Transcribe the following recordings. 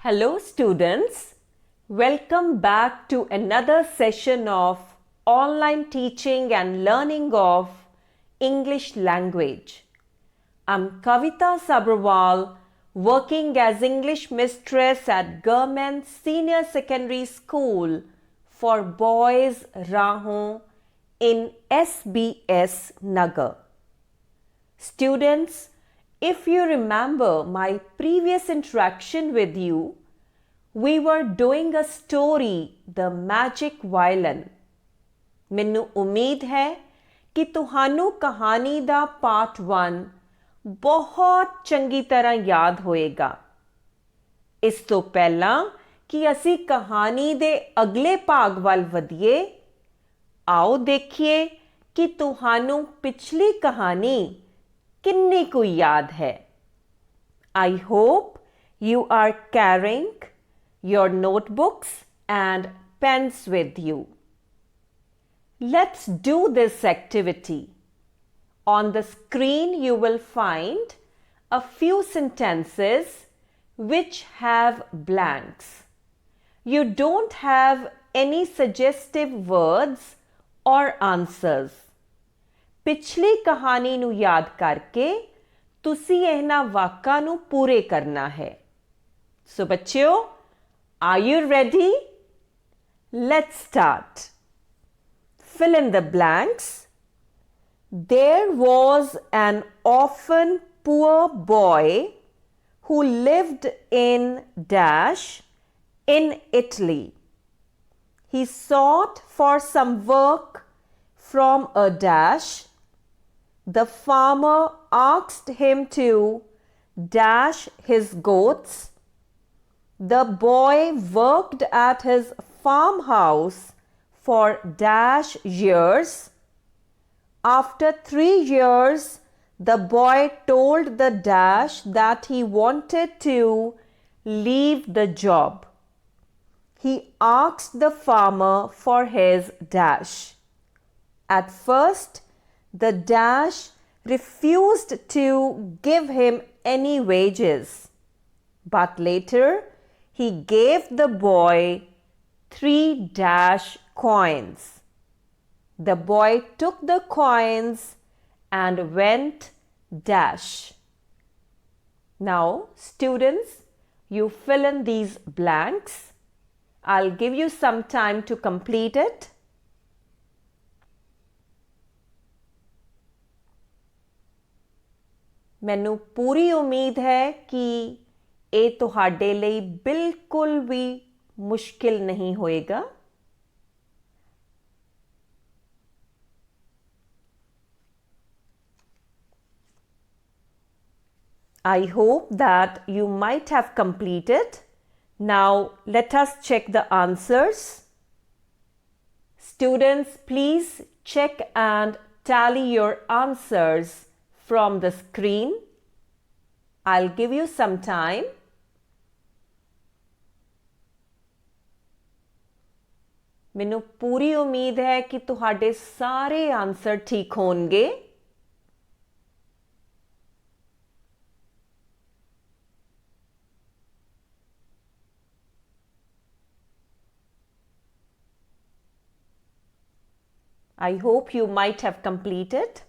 Hello students, welcome back to another session of online teaching and learning of English language. I'm Kavita Sabharwal, working as English mistress at Government Senior Secondary School for Boys Rahon in SBS Nagar. Students, if you remember my previous interaction with you, we were doing a story, The Magic Violin. ਮੈਨੂੰ ਉਮੀਦ ਹੈ ਕਿ ਤੁਹਾਨੂੰ ਕਹਾਣੀ ਦਾ part 1 ਬਹੁਤ ਚੰਗੀ ਤਰ੍ਹਾਂ ਯਾਦ ਹੋਏਗਾ। ਇਸ ਤੋਂ ਪਹਿਲਾਂ ਕਿ ਅਸੀਂ ਕਹਾਣੀ ਦੇ ਅਗਲੇ ਭਾਗ ਵੱਲ ਵਧੀਏ, ਆਓ ਦੇਖੀਏ ਕਿ ਤੁਹਾਨੂੰ ਪਿਛਲੀ ਕਹਾਣੀ किन्नी को याद है। I hope you are carrying your notebooks and pens with you. Let's do this activity. On the screen you will find a few sentences which have blanks. You don't have any suggestive words or answers. ਪਿਛਲੀ ਕਹਾਣੀ ਨੂੰ ਯਾਦ ਕਰਕੇ ਤੁਸੀਂ ਇਹਨਾਂ ਵਾਕਾਂ ਨੂੰ ਪੂਰੇ ਕਰਨਾ ਹੈ। ਸੋ ਬੱਚਿਓ, are you ready? Let's start. Fill in the blanks. There was an orphan poor boy who lived in dash in Italy. He sought for some work from a dash. The farmer asked him to dash his goats. The boy worked at his farmhouse for dash years. After 3 years, the boy told the dash that he wanted to leave the job. He asked the farmer for his dash. At first, the dash refused to give him any wages, but later he gave the boy 3 dash coins. The boy took the coins and went dash. Now, students, you fill in these blanks. I'll give you some time to complete it. ਮੈਨੂੰ ਪੂਰੀ ਉਮੀਦ ਹੈ ਕਿ ਇਹ ਤੁਹਾਡੇ ਲਈ ਬਿਲਕੁਲ ਵੀ ਮੁਸ਼ਕਿਲ ਨਹੀਂ ਹੋਏਗਾ। I hope that you might have completed. Now let us check the answers. Students, please check and tally your answers from the screen. I'll give you some time. ਮੈਨੂੰ ਪੂਰੀ ਉਮੀਦ ਹੈ ਕਿ ਤੁਹਾਡੇ ਸਾਰੇ ਆਨਸਰ ਠੀਕ ਹੋਣਗੇ। I hope you might have completed.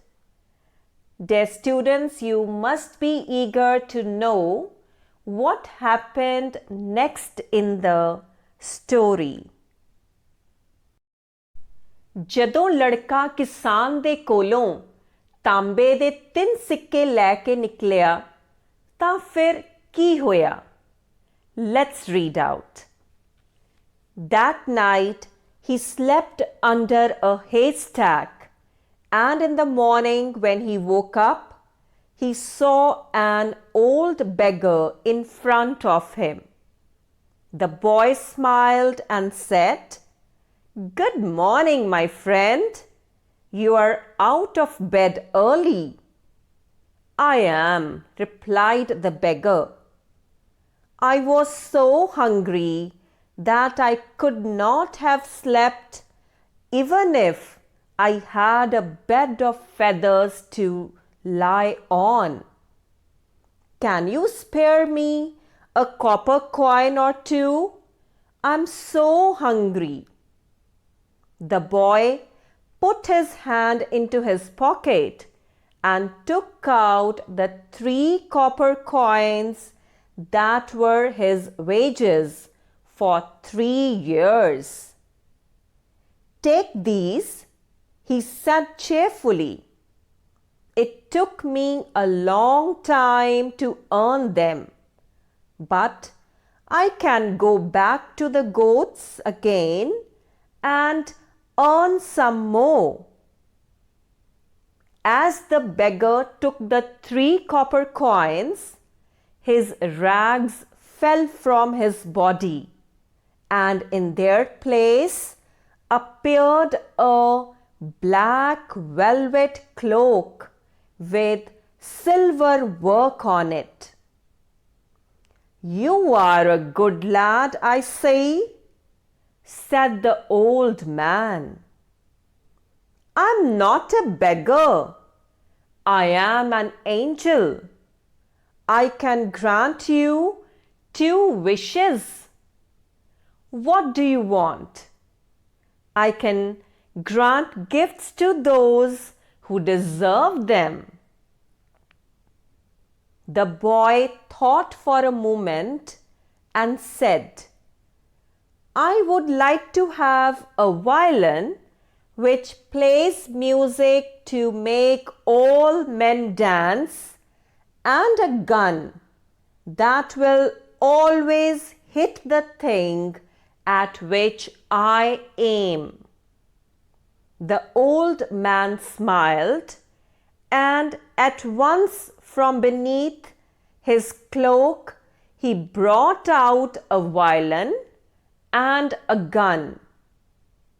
Dear students, you must be eager to know what happened next in the story. ਜਦੋਂ ਲੜਕਾ ਕਿਸਾਨ ਦੇ ਕੋਲੋਂ ਤਾਂਬੇ ਦੇ 3 ਸਿੱਕੇ ਲੈ ਕੇ ਨਿਕਲਿਆ ਤਾਂ ਫਿਰ ਕੀ ਹੋਇਆ? Let's read out. That night he slept under a haystack. And in the morning when he woke up, he saw an old beggar in front of him. The boy smiled and said, "Good morning, my friend. You are out of bed early." "I am," replied the beggar. "I was so hungry that I could not have slept even if I had a bed of feathers to lie on. Can you spare me a copper coin or two? I'm so hungry." The boy put his hand into his pocket and took out the 3 copper coins that were his wages for 3 years. "Take these," he said cheerfully. "It took me a long time to earn them, but I can go back to the goats again and earn some more." As the beggar took the 3 copper coins, his rags fell from his body, and in their place appeared a black velvet cloak with silver work on it. "You are a good lad, I say," said the old man. "I'm not a beggar. I am an angel. I can grant you 2 wishes." "What do you want?" "I can grant gifts to those who deserve them." The boy thought for a moment and said, "I would like to have a violin which plays music to make all men dance, and a gun that will always hit the thing at which I aim." The old man smiled, and at once from beneath his cloak he brought out a violin and a gun.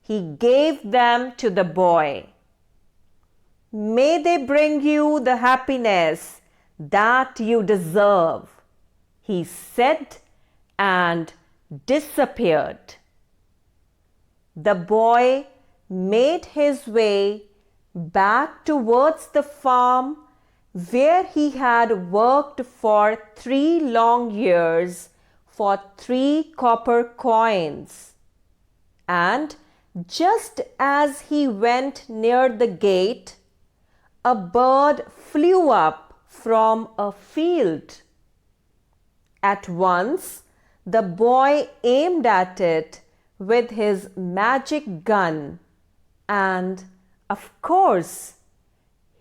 He gave them to the boy. "May they bring you the happiness that you deserve," he said, and disappeared. The boy made his way back towards the farm where he had worked for 3 long years for 3 copper coins. And just as he went near the gate, a bird flew up from a field. At once, the boy aimed at it with his magic gun and, of course,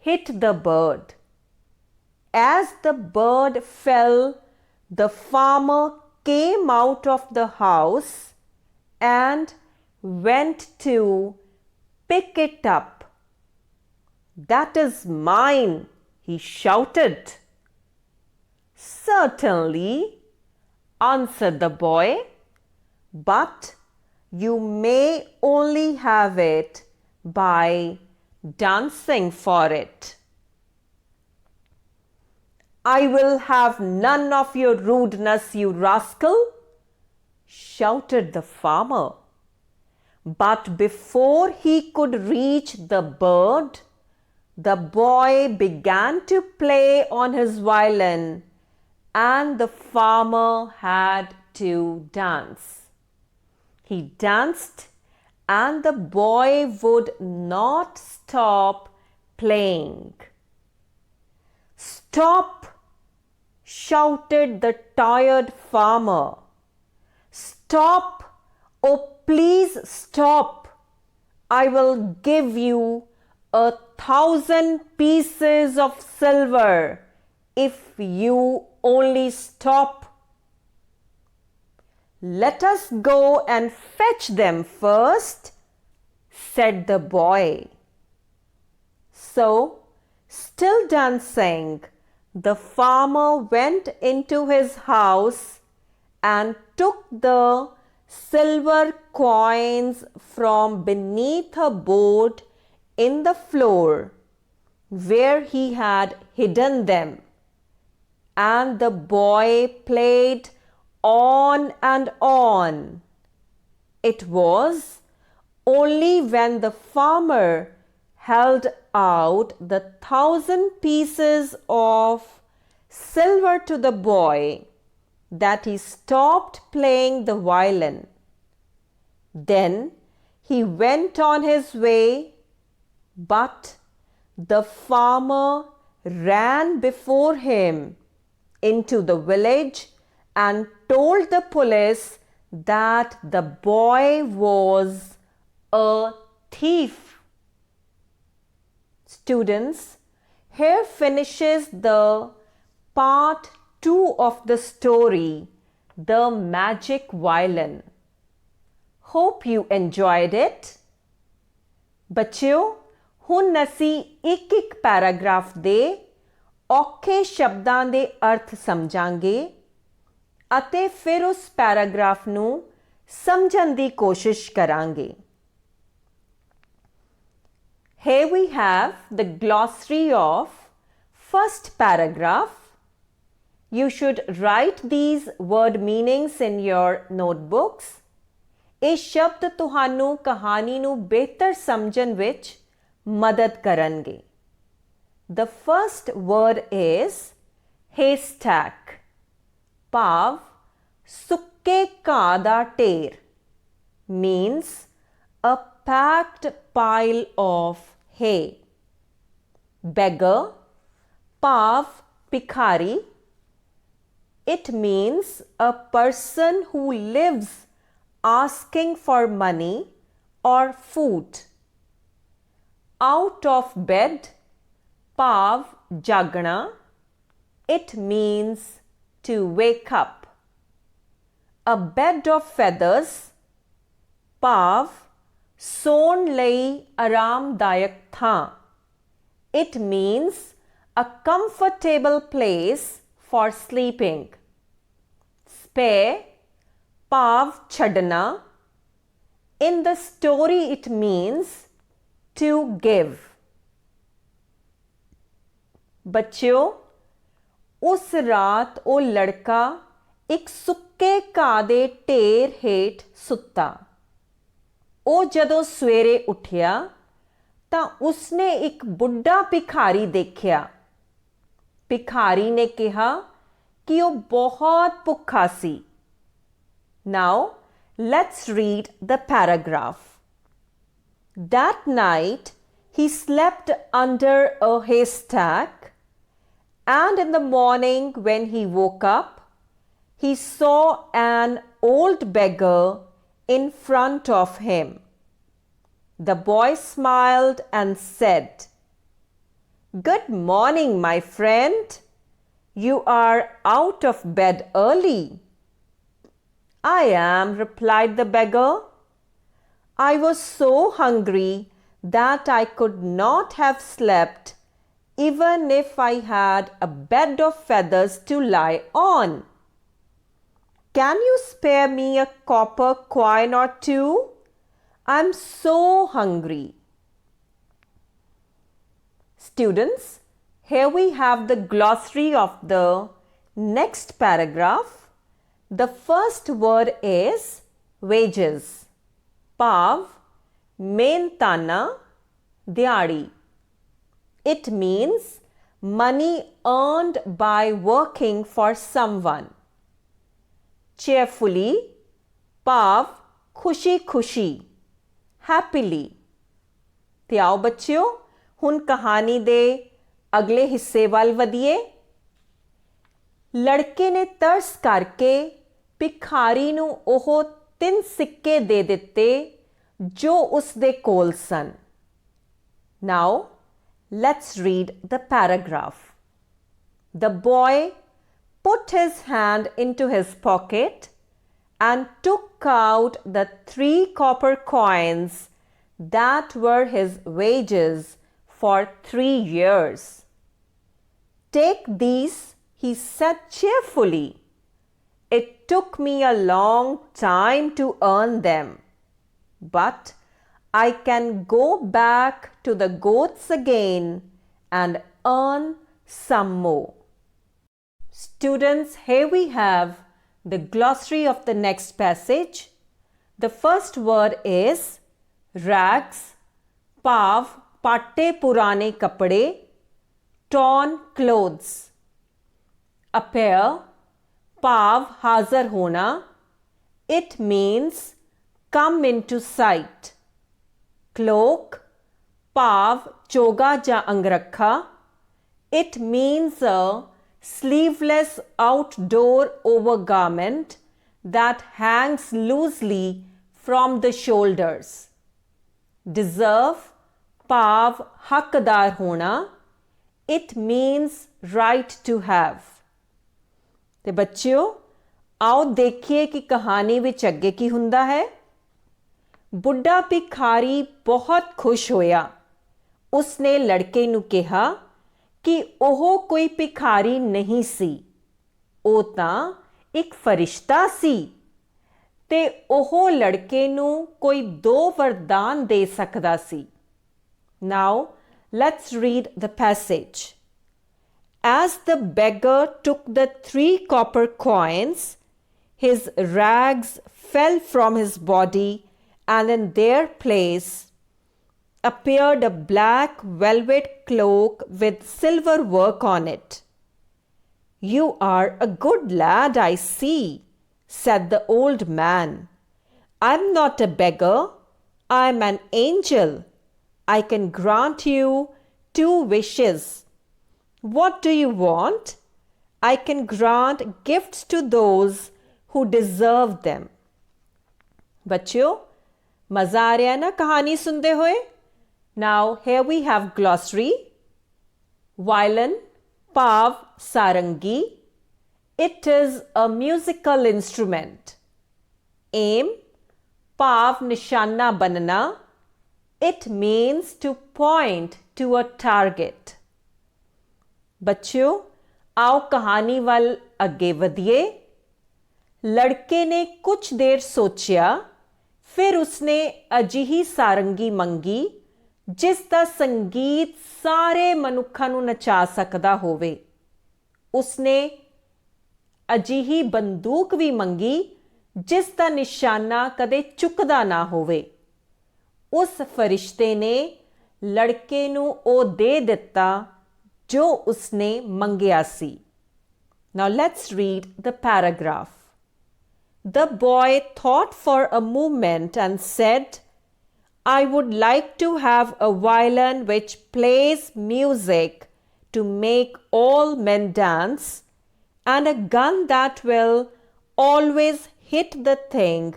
hit the bird. As the bird fell, the farmer came out of the house and went to pick it up. "That is mine," he shouted. "Certainly," answered the boy, "but you may only have it by dancing for it." "I will have none of your rudeness, you rascal," shouted the farmer. But before he could reach the bird, the boy began to play on his violin, and the farmer had to dance. He danced, and the boy would not stop playing. "Stop!" shouted the tired farmer. "Stop! Oh, please stop! I will give you 1,000 pieces of silver if you only stop." "Let us go and fetch them first," said the boy. So, still dancing, the farmer went into his house and took the silver coins from beneath a board in the floor where he had hidden them. And the boy played on and on. It was only when the farmer held out the 1,000 pieces of silver to the boy that he stopped playing the violin. Then he went on his way, but the farmer ran before him into the village and told the police that the boy was a thief. Students, here finishes the part 2 of the story, The Magic Violin. Hope you enjoyed it. ਬੱਚਿਓ, ਹੁਣ ਅਸੀਂ ਇੱਕ paragraph ਦੇ ਔਖੇ ਸ਼ਬਦਾਂ ਦੇ ਅਰਥ ਸਮਝਾਂਗੇ ਅਤੇ ਫਿਰ ਉਸ ਪੈਰਾਗ੍ਰਾਫ ਨੂੰ ਸਮਝਣ ਦੀ ਕੋਸ਼ਿਸ਼ ਕਰਾਂਗੇ. Here we have the glossary of first paragraph. You should write these word meanings in your notebooks. ਇਹ ਸ਼ਬਦ ਤੁਹਾਨੂੰ ਕਹਾਣੀ ਨੂੰ ਬਿਹਤਰ ਸਮਝਣ ਵਿੱਚ ਮਦਦ ਕਰਨਗੇ. The first word is haystack. ਭਾਵ ਸੁੱਕੇ ਘਾਹ ਦਾ ਢੇਰ means a packed pile of hay. Beggar ਭਾਵ ਭਿਖਾਰੀ. It means a person who lives asking for money or food. Out of bed ਭਾਵ ਜਾਗਣਾ. It means to wake up. A bed of feathers ਭਾਵ ਸੌਣ ਲਈ ਆਰਾਮਦਾਇਕ ਥਾਂ. It means a comfortable place for sleeping. Spare ਭਾਵ ਛੱਡਣਾ. In the story it means to give. ਬੱਚਿਓ, ਉਸ ਰਾਤ ਉਹ ਲੜਕਾ ਇੱਕ ਸੁੱਕੇ ਘਾਹ ਦੇ ਢੇਰ ਹੇਠ ਸੁੱਤਾ. ਉਹ ਜਦੋਂ ਸਵੇਰੇ ਉੱਠਿਆ ਤਾਂ ਉਸਨੇ ਇੱਕ ਬੁੱਢਾ ਭਿਖਾਰੀ ਦੇਖਿਆ. ਭਿਖਾਰੀ ਨੇ ਕਿਹਾ ਕਿ ਉਹ ਬਹੁਤ ਭੁੱਖਾ ਸੀ. Now, let's read the paragraph. That night, he slept under a haystack, and in the morning when he woke up, he saw an old beggar in front of him. The boy smiled and said, "Good morning, my friend. You are out of bed early." "I am," replied the beggar. "I was so hungry that I could not have slept even if I had a bed of feathers to lie on. Can you spare me a copper coin or two? I'm so hungry." Students, here we have the glossary of the next paragraph. The first word is wages. ਭਾਵ ਮਿਹਨਤਾਨਾ ਦਿਹਾੜੀ. It means money earned by working for someone. Cheerfully ਭਾਵ ਖੁਸ਼ੀ ਖੁਸ਼ੀ happily. ਤੇ ਆਓ ਬੱਚਿਓ, ਹੁਣ ਕਹਾਣੀ ਦੇ ਅਗਲੇ ਹਿੱਸੇ ਵੱਲ ਵਧੀਏ. ਲੜਕੇ ਨੇ ਤਰਸ ਕਰਕੇ ਭਿਖਾਰੀ ਨੂੰ ਉਹ 3 ਸਿੱਕੇ ਦੇ ਦਿੱਤੇ ਜੋ ਉਸ ਦੇ ਕੋਲ ਸਨ. Now, let's read the paragraph. The boy put his hand into his pocket and took out the 3 copper coins that were his wages for 3 years. "Take these," he said cheerfully. "It took me a long time to earn them, but I can go back to the goats again and earn some more." Students, here we have the glossary of the next passage. The first word is rags, ਭਾਵ ਪਾਟੇ ਪੁਰਾਣੇ ਕੱਪੜੇ, torn clothes. A pair, ਭਾਵ ਹਾਜ਼ਰ ਹੋਣਾ. It means come into sight. Cloak ਭਾਵ ਚੋਗਾ ਜਾਂ ਅੰਗਰੱਖਾ. It means a sleeveless outdoor overgarment that hangs loosely from the shoulders. Deserve ਭਾਵ ਹੱਕਦਾਰ ਹੋਣਾ. It means right to have. ਤੇ ਬੱਚਿਓ, ਆਓ ਦੇਖੀਏ ਕਿ ਕਹਾਣੀ ਵਿੱਚ ਅੱਗੇ ਕੀ ਹੁੰਦਾ ਹੈ. ਬੁੱਢਾ ਭਿਖਾਰੀ ਬਹੁਤ ਖੁਸ਼ ਹੋਇਆ. ਉਸਨੇ ਲੜਕੇ ਨੂੰ ਕਿਹਾ ਕਿ ਉਹ ਕੋਈ ਭਿਖਾਰੀ ਨਹੀਂ ਸੀ, ਉਹ ਤਾਂ ਇੱਕ ਫਰਿਸ਼ਤਾ ਸੀ ਤੇ ਉਹ ਲੜਕੇ ਨੂੰ ਕੋਈ 2 ਵਰਦਾਨ ਦੇ ਸਕਦਾ ਸੀ. Now, let's read the passage. As the beggar took the 3 copper coins, his rags fell from his body, and in their place appeared a black velvet cloak with silver work on it. "You are a good lad, I see," said the old man. "I'm not a beggar, I'm an angel. I can grant you 2 wishes. What do you want? I can grant gifts to those who deserve them." बच्चों, मज़ा आ रहा है ना कहानी सुनते हुए? Now here we have glossary. Violin भाव सारंगी. It is a musical instrument. Aim भाव निशाना बनना. It means to point to a target. ਬੱਚਿਓ, ਆਓ ਕਹਾਣੀ ਵੱਲ ਅੱਗੇ ਵਧੀਏ. ਲੜਕੇ ਨੇ ਕੁਝ ਦੇਰ ਸੋਚਿਆ, ਫਿਰ ਉਸਨੇ ਅਜਿਹੀ ਸਾਰੰਗੀ ਮੰਗੀ ਜਿਸ ਦਾ ਸੰਗੀਤ ਸਾਰੇ ਮਨੁੱਖਾਂ ਨੂੰ ਨਚਾ ਸਕਦਾ ਹੋਵੇ. ਉਸਨੇ ਅਜਿਹੀ ਬੰਦੂਕ ਵੀ ਮੰਗੀ ਜਿਸ ਦਾ ਨਿਸ਼ਾਨਾ ਕਦੇ ਚੁੱਕਦਾ ਨਾ ਹੋਵੇ. ਉਸ ਫਰਿਸ਼ਤੇ ਨੇ ਲੜਕੇ ਨੂੰ ਉਹ ਦੇ ਦਿੱਤਾ ਜੋ ਉਸਨੇ ਮੰਗਿਆ ਸੀ. Now let's read the paragraph. The boy thought for a moment and said, "I would like to have a violin which plays music to make all men dance, and a gun that will always hit the thing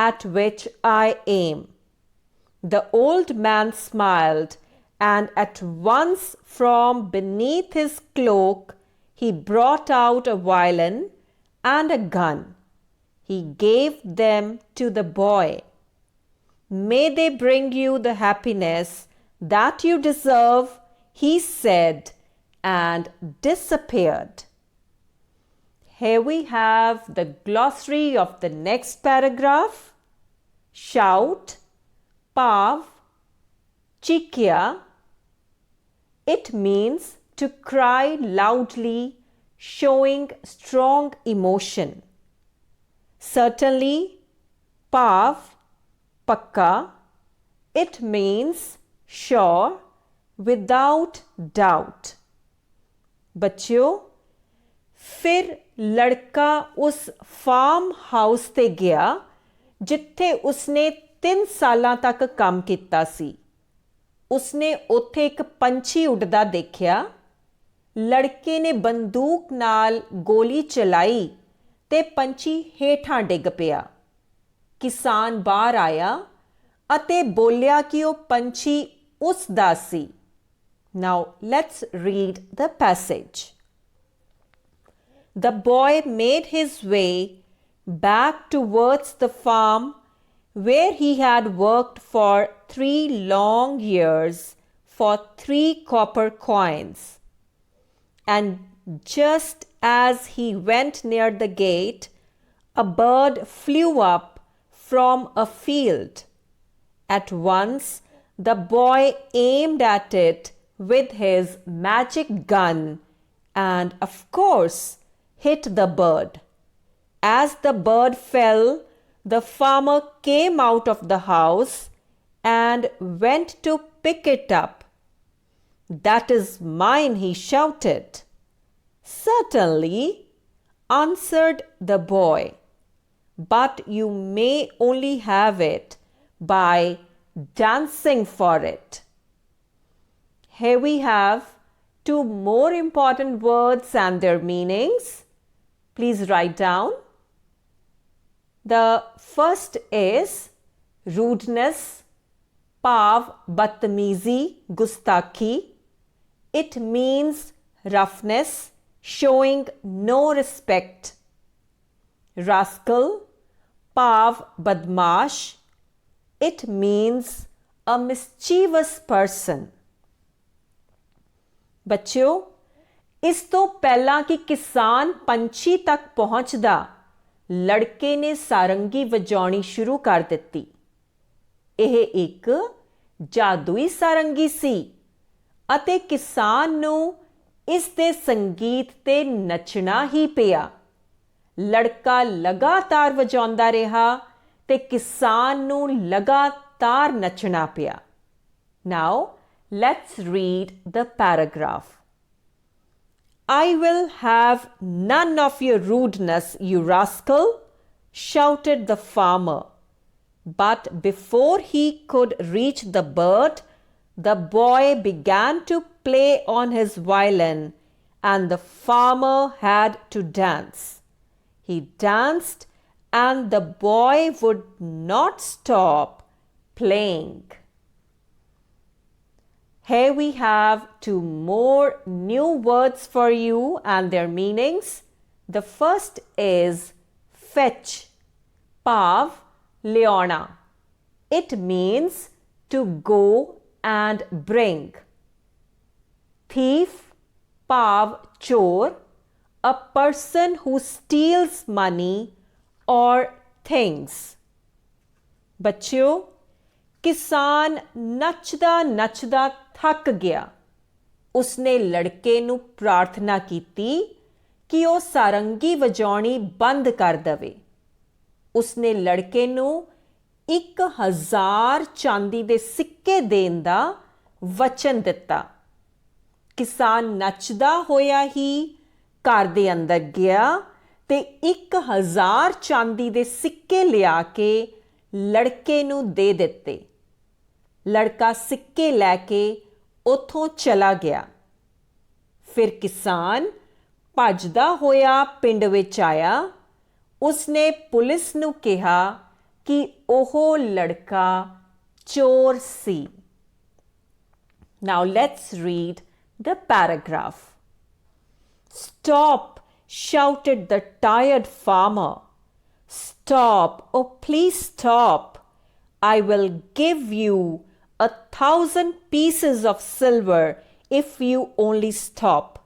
at which I aim." The old man smiled, and at once from beneath his cloak he brought out a violin and a gun. He gave them to the boy. "May they bring you the happiness that you deserve," he said, and disappeared. Here we have the glossary of the next paragraph. Shout ਭਾਵ ਚੀਕਿਆ. It means to cry loudly, showing strong emotion. Certainly ਭਾਵ ਪੱਕਾ. It means sure, without doubt. ਬੱਚਿਓ, ਫਿਰ ਲੜਕਾ ਉਸ farm house ਤੇ ਗਿਆ ਜਿੱਥੇ ਉਸਨੇ 3 ਸਾਲਾਂ ਤੱਕ ਕੰਮ ਕੀਤਾ ਸੀ. ਉਸਨੇ ਉੱਥੇ ਇੱਕ ਪੰਛੀ ਉੱਡਦਾ ਦੇਖਿਆ. ਲੜਕੇ ਨੇ ਬੰਦੂਕ ਨਾਲ ਗੋਲੀ ਚਲਾਈ ਤੇ ਪੰਛੀ ਹੇਠਾਂ ਡਿੱਗ ਪਿਆ. ਕਿਸਾਨ ਬਾਹਰ ਆਇਆ ਅਤੇ ਬੋਲਿਆ ਕਿ ਉਹ ਪੰਛੀ ਉਸ ਦਾ ਸੀ. Now let's read the passage. The boy made his way back towards the farm where he had worked for 3 long years for 3 copper coins. And just as he went near the gate, a bird flew up from a field. At once the boy aimed at it with his magic gun and, of course, hit the bird. As the bird fell, the farmer came out of the house and went to pick it up. "That is mine," he shouted. "Certainly, answered the boy, but you may only have it by dancing for it. Here we have two more important words and their meanings. Please write down. The first is rudeness, pav badtamizi, gustakhi. It means roughness, showing no respect. Rascal, pav badmash. It means a mischievous person. ਬੱਚਿਓ, ਇਸ ਤੋਂ ਪਹਿਲਾਂ ਕਿ ਕਿਸਾਨ ਪੰਛੀ ਤੱਕ ਪਹੁੰਚਦਾ, ਲੜਕੇ ਨੇ ਸਾਰੰਗੀ ਵਜਾਉਣੀ ਸ਼ੁਰੂ ਕਰ ਦਿੱਤੀ। ਇਹ ਇੱਕ ਜਾਦੂਈ ਸਾਰੰਗੀ ਸੀ ਅਤੇ ਕਿਸਾਨ ਨੂੰ ਇਸ ਦੇ ਸੰਗੀਤ ਤੇ ਨੱਚਣਾ ਹੀ ਪਿਆ। ਲੜਕਾ ਲਗਾਤਾਰ ਵਜਾਉਂਦਾ ਰਿਹਾ ਤੇ ਕਿਸਾਨ ਨੂੰ ਲਗਾਤਾਰ ਨੱਚਣਾ ਪਿਆ। Now, let's read the paragraph. I will have none of your rudeness, you rascal, shouted the farmer. But before he could reach the bird, the boy began to play on his violin, and the farmer had to dance. He danced, and the boy would not stop playing. Here we have two more new words for you and their meanings. The first is fetch, pav leona. It means to go and bring. Thief, pav chor, a person who steals money or things. ਬੱਚਿਓ, ਕਿਸਾਨ ਨੱਚਦਾ ਥੱਕ ਗਿਆ। ਉਸਨੇ ਲੜਕੇ ਨੂੰ ਪ੍ਰਾਰਥਨਾ ਕੀਤੀ ਕਿ ਉਹ ਸਾਰੰਗੀ ਵਜਾਉਣੀ ਬੰਦ ਕਰ ਦੇਵੇ। ਉਸਨੇ ਲੜਕੇ ਨੂੰ 1000 ਚਾਂਦੀ ਦੇ ਸਿੱਕੇ ਦੇਣ ਦਾ ਵਚਨ ਦਿੱਤਾ। ਕਿਸਾਨ ਨੱਚਦਾ ਹੋਇਆ ਹੀ ਘਰ ਦੇ ਅੰਦਰ ਗਿਆ ਤੇ 1000 ਚਾਂਦੀ ਦੇ ਸਿੱਕੇ ਲਿਆ ਕੇ ਲੜਕੇ ਨੂੰ ਦੇ ਦਿੱਤੇ। ਲੜਕਾ ਸਿੱਕੇ ਲੈ ਕੇ ਉੱਥੋਂ ਚਲਾ ਗਿਆ। ਫਿਰ ਕਿਸਾਨ ਭੱਜਦਾ ਹੋਇਆ ਪਿੰਡ ਵਿੱਚ ਆਇਆ। ਉਸਨੇ ਪੁਲਿਸ ਨੂੰ ਕਿਹਾ ਕਿ ਉਹ ਲੜਕਾ ਚੋਰ ਸੀ। Now let's read the paragraph. Stop, shouted the tired farmer. Stop, oh please stop. I will give you 1,000 pieces of silver if you only stop.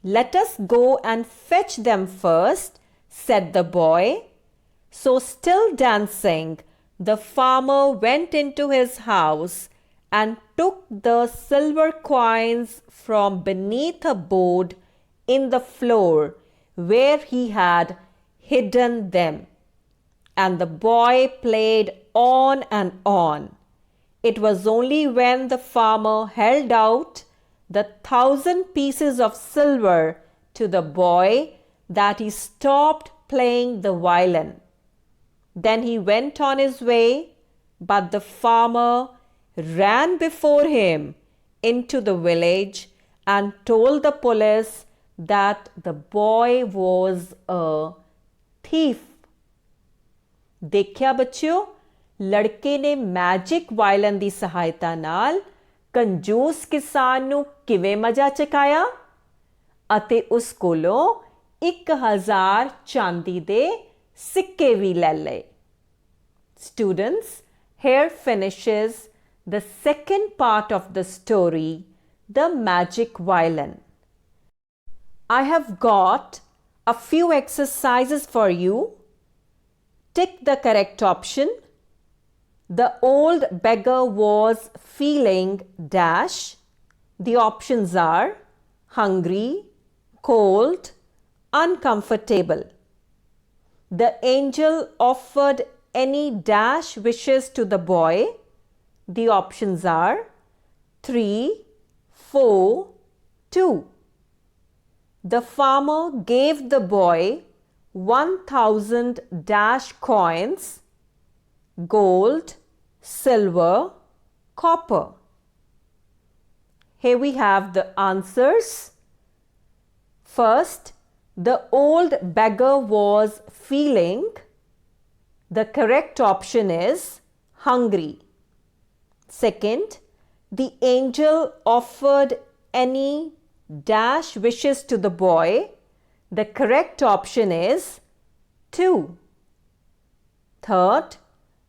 Let us go and fetch them first, said the boy. So still dancing, the farmer went into his house and took the silver coins from beneath a board in the floor where he had hidden them. And the boy played on and on. It was only when the farmer held out the 1,000 pieces of silver to the boy that he stopped playing the violin. Then he went on his way, but the farmer ran before him into the village and told the police that the boy was a thief. ਦੇਖਿਆ ਬੱਚਿਓ, ਲੜਕੇ ਨੇ magic violin ਦੀ ਸਹਾਇਤਾ ਨਾਲ ਕੰਜੂਸ ਕਿਸਾਨ ਨੂੰ ਕਿਵੇਂ ਮਜ਼ਾ ਚਕਾਇਆ ਅਤੇ ਉਸ ਕੋਲੋਂ 1000 ਚਾਂਦੀ ਦੇ ਸਿੱਕੇ ਵੀ ਲੈ ਲਏ। Students, here finishes the second part of the story, The Magic Violin. I have got a few exercises for you. Tick the correct option. The old beggar was feeling dash. The options are hungry, cold, uncomfortable. The angel offered any dash wishes to the boy. The options are 3, 4, 2. The farmer gave the boy 1,000 dash coins, gold, silver, copper. Here we have the answers. First, the old beggar was feeling. The correct option is hungry. Second, the angel offered any dash wishes to the boy. The correct option is 2. Third,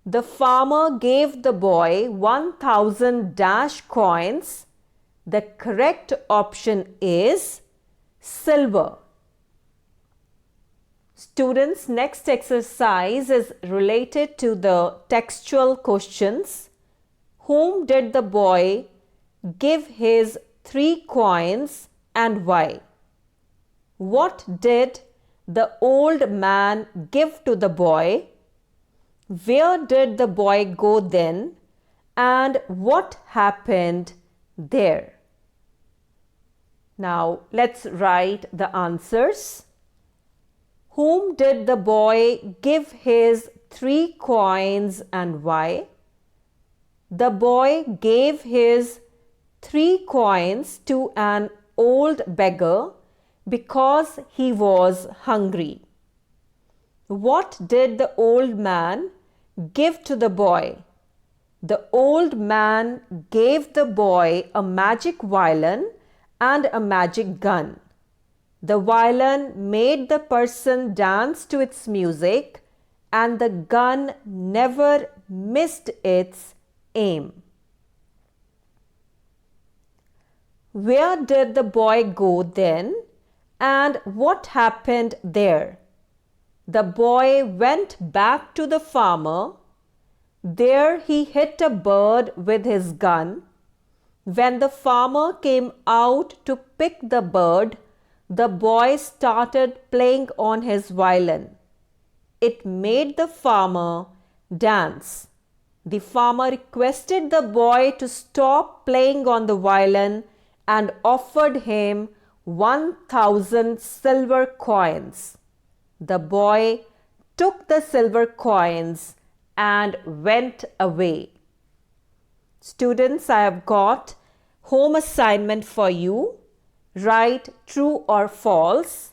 the farmer gave the boy 1,000 dash coins. The correct option is silver. Students, next exercise is related to the textual questions. Whom did the boy give his 3 coins and why? What did the old man give to the boy? Where did the boy go then? And what happened there? Now let's write the answers. Whom did the boy give his 3 coins and why? The boy gave his 3 coins to an old beggar because he was hungry. What did the old man give to the boy? The old man gave the boy a magic violin and a magic gun. The violin made the person dance to its music, and the gun never missed its aim. Where did the boy go then, and what happened there? The boy went back to the farmer. There he hit a bird with his gun. When the farmer came out to pick the bird, the boy started playing on his violin. It made the farmer dance. The farmer requested the boy to stop playing on the violin and offered him 1,000 silver coins. The boy took the silver coins and went away. Students, I have got home assignment for you. Write true or false.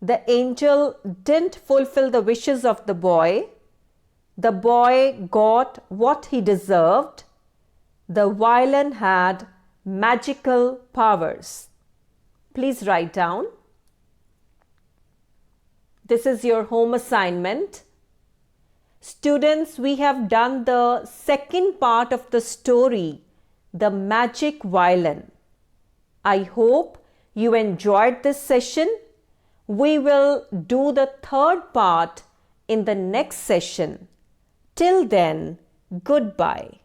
The angel didn't fulfill the wishes of the boy. The boy got what he deserved. The violin had magical powers. Please write down. This is your home assignment. Students, we have done the second part of the story, The Magic Violin. I hope you enjoyed this session. We will do the third part in the next session. Till then, goodbye.